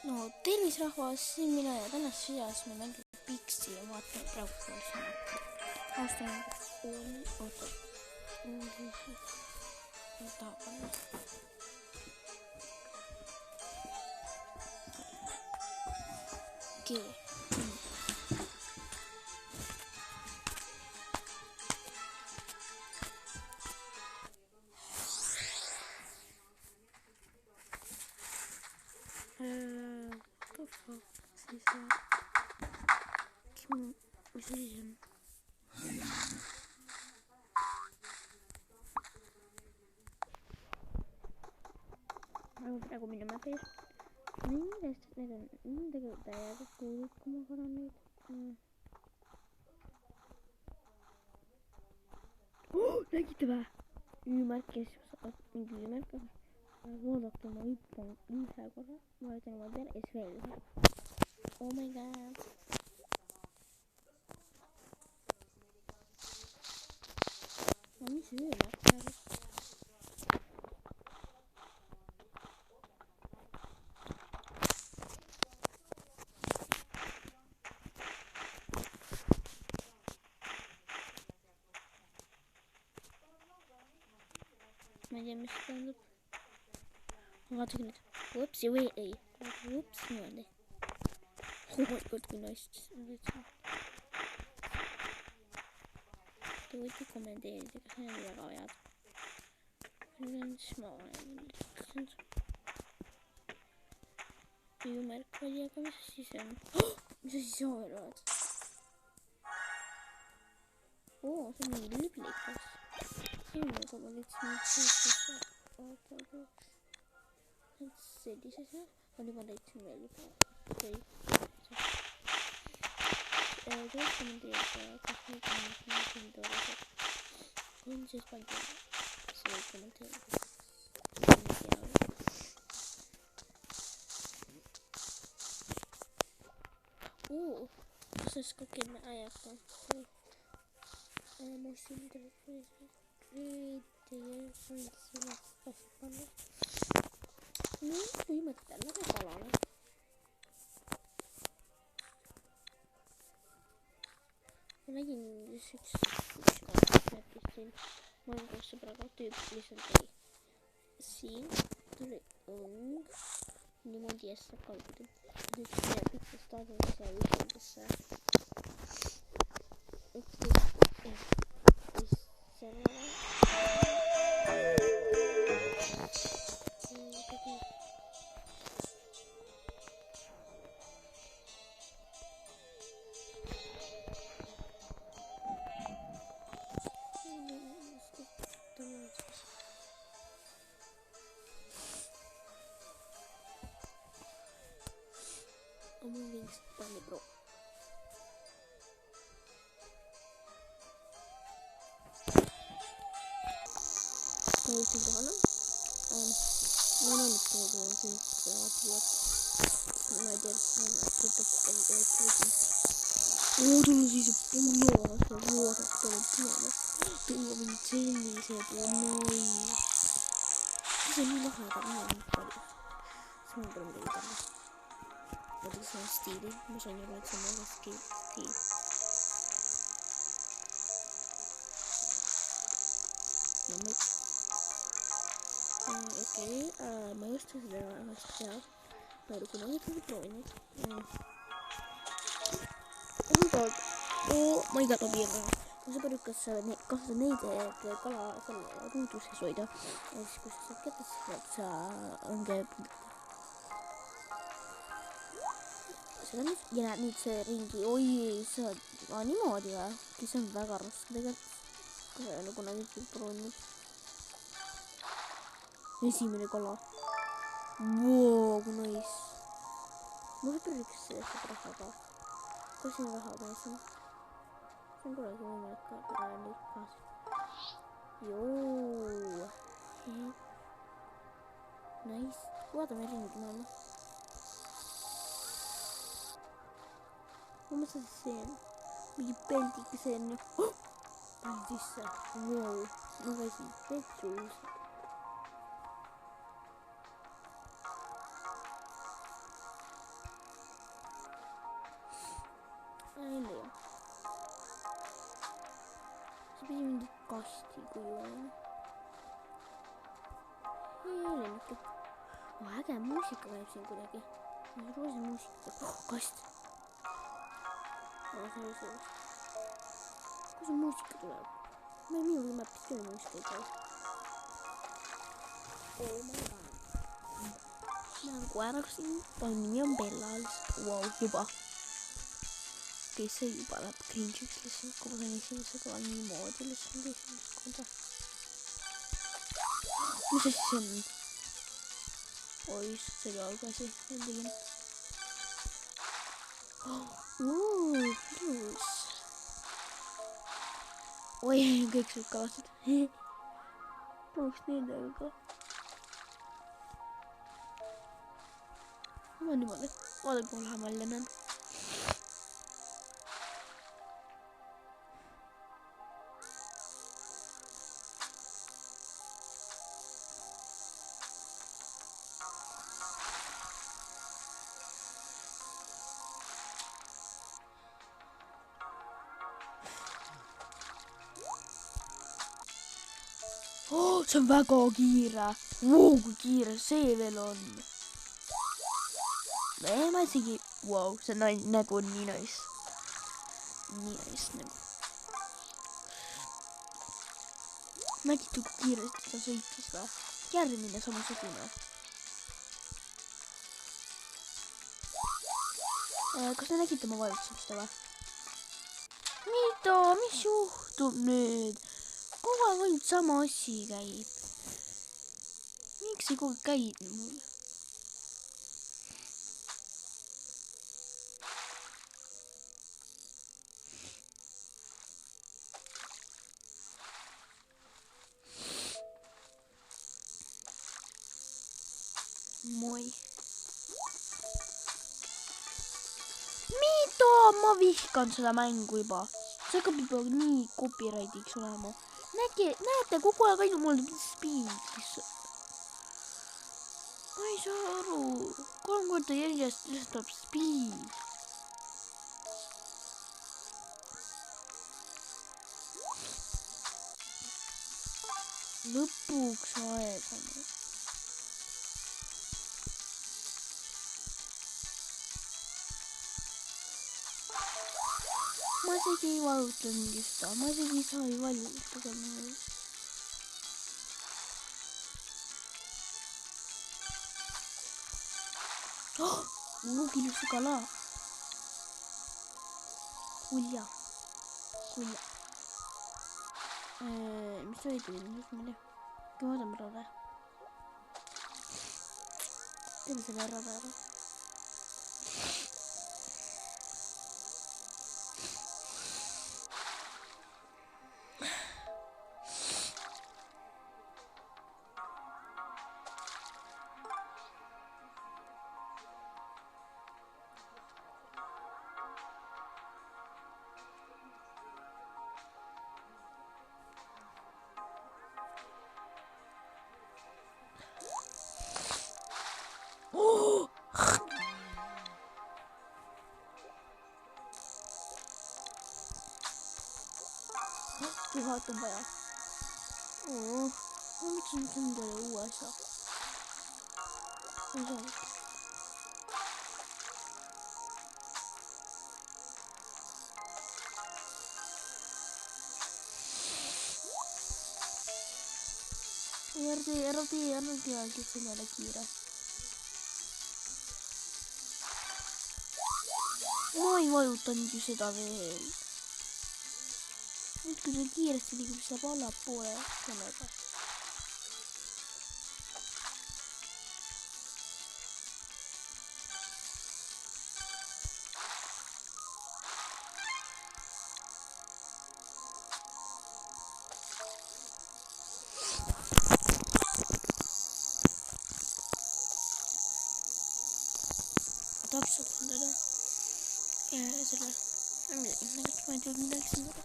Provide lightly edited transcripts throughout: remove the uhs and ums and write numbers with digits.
No tervis rahvas, siin mina ja tänases videos me mängime Pixi ja vaatame praegu sinna. Aastane oota. G. What the fuck is that? Mis asi see on? Praegu minu mäpis. Millest need on? Tegelikult täiega kuulid, kui ma korra neid. Nägite vä? Ü-märk ja siis mingi ü-märk. Vaadake, ma hüppan ühe korra, vaatan oma peale ja siis veel ühe. Oh my god. No mis ü-märk praegu? Ma ei tea, mis see tähendab. Vaadake nüüd. Vupsi või ei. Vups niimoodi. Oh my god, kui naist. Te võite kommenteerida, kas need on väga head. Need on siis ma olen nüüd. Ü-märk oli, aga mis asi see on? Mis asi see on? Oo, see on mingi liblikas. Eelmine ma võtsin sellise see, aga nüüd ma leidsin veel juba. Okei. Tuleb kommenteerida, kas neid on toorased. On siis palju. See võib kommenteerida. Kas ka kelle ajaka? Ma siin no põhimõttel nagu kalane. Ma nägin üks märkist siin mängusse praegu tüüp lihtsalt ei. Siin tuli õng niimoodi jesse kaldu. Üks pikkast taadesse ja ühendesse. Üks selle moving Stanley bro. Jõudsin kohale. Ma olen nüüd siin buat. Ma ei tea, kas on võtab tulnud siis puuloas ja vaadata nüüd tulemas. Tuua mind sellised ja noi. See on nii lahedad, nii on palju. See on palju midagi täna. Vaata, see on stiili. Ma sain juba, et see on väga stiil. Mammut. Okei, ma ei osta seda hästi teha. Ma ei ole kunagi seda proovinud. Oh my god, ma piirran. Ma sõber lükkas kasutada neid, et kala selle ruudu sees hoida. Ja siis, kui sa saad kätte, siis sa ongi seda nüüd. Ja nüüd see ringi. Oi, see on niimoodi või? See on väga raske tegelikult. Kui ei ole kunagi proovinud. Esimene kala. Wow, kui nice. Ma sõber lükkas seda rahaga. Kas siin raha pääsin? See on kunagi võimalik ka nüüd kaasa. Joo. Nice. Vaatame ringi maailma. Ma mõtlen, et see on mingi peldiga see on. Panin sisse. Wow. Ma käisin petsuus. postikujuline. Lemmikid. Äge muusika käib siin kuidagi. Roosi muusika. Kast. Kus see muusika tuleb? Minu ilmapist küll muusika ei käi. Oh my god. Näen koeraks siin. Ta nimi on Bella lihtsalt. Wow, juba. Okei, see juba läheb cringe'iks lihtsalt, kui ma sain esimese kõva niimoodi lihtsalt esimest korda. Mis asi see on? Oi, see oli halb asi, ma tegin. Ilus. Oi, kõik said kalastud. Tahaks nendega ka. Ma niimoodi. Vaadake, kui lähemal lennan. Oh, see on väga kiire. Wow, kui kiire see veel on. Ma isegi... Wow, see nägu on nii nice. Nii nice nägu. Nägite, kui kiiresti ta sõitis või? Järgmine samasugune. Kas te nägite, ma vajutasin seda või? Mida? Mis juhtub nüüd? Kogu aeg ainult sama asi käib. Miks see kogu aeg käib mul? Moi. Mida? Ma vihkan seda mängu juba. See hakkab juba nii copyrightiks olema. Näete, kogu aeg ainult mul speed lihtsalt. Ma ei saa aru. 3 korda järjest lihtsalt speed. Lõpuks aegane. Ma isegi ei vajutanudki seda, ma isegi ei saa ei vajutada mul. Oh! Killusse kala. Kulja. Mis see oli? Mis ma ei tea. Kui vaatame rada. Teeme selle rada ära. Tuhat on vaja. Ma mõtlesin endale uue asja. Ma ei saanud. Eraldi aeg, et see on jälle kiire. Ma ei vajutanud ju seda veel. Nüüd kui see kiiresti liigub, saab allapoole sellega. Täpselt on teda. Ja selle... ma ei tea, midagi siin teda.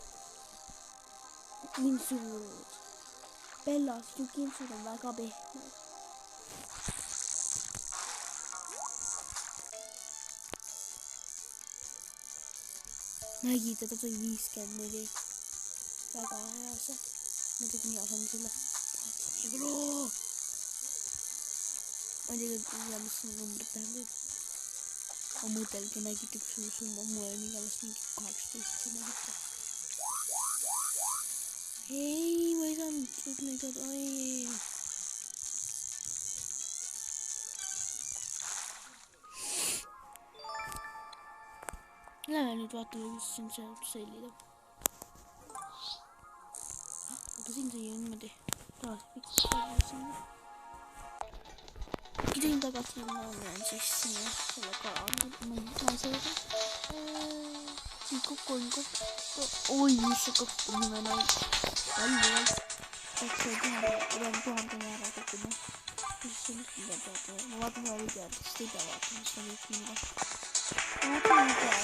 Kinsud. Bellas ju kinsud on väga pehmed. Nägite, ta sai 54. Väga hea see. Nanti kini asam sila. Ya bro. Aja kan habis nomor tadi. Kamu tel kena gitu susu mau ini kalau sedikit harus kena gitu. Hey, why don't you make that oil? Lähden nyt vaatteellisen selillä. Mutta siinä ei ole nimeltä. Taas miksi sinne. Kitin takaisin naaminen siis sinne. Siellä on seura. Kuinka? Oi, missä kokku hyvä noin. Paljon. Tässä ei ihan tuhanten määrää kokonaan. Missä nyt mitä täältä? Mä vaatan vaan yhtään sitä vaatimista nyt minua. Vaatan yhtään.